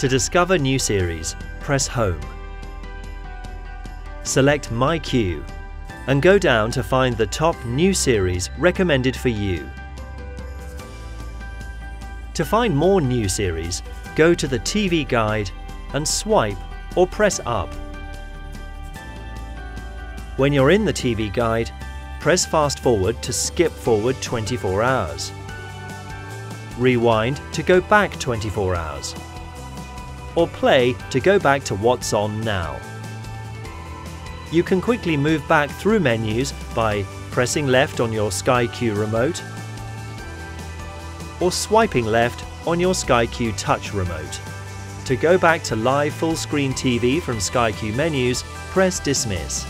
To discover new series, press Home. Select My Queue and go down to find the top new series recommended for you. To find more new series, go to the TV Guide and swipe or press up. When you're in the TV Guide, press Fast Forward to skip forward 24 hours. Rewind to go back 24 hours. Or play to go back to what's on now. You can quickly move back through menus by pressing left on your Sky Q remote or swiping left on your Sky Q Touch remote. To go back to live full-screen TV from Sky Q menus, press Dismiss.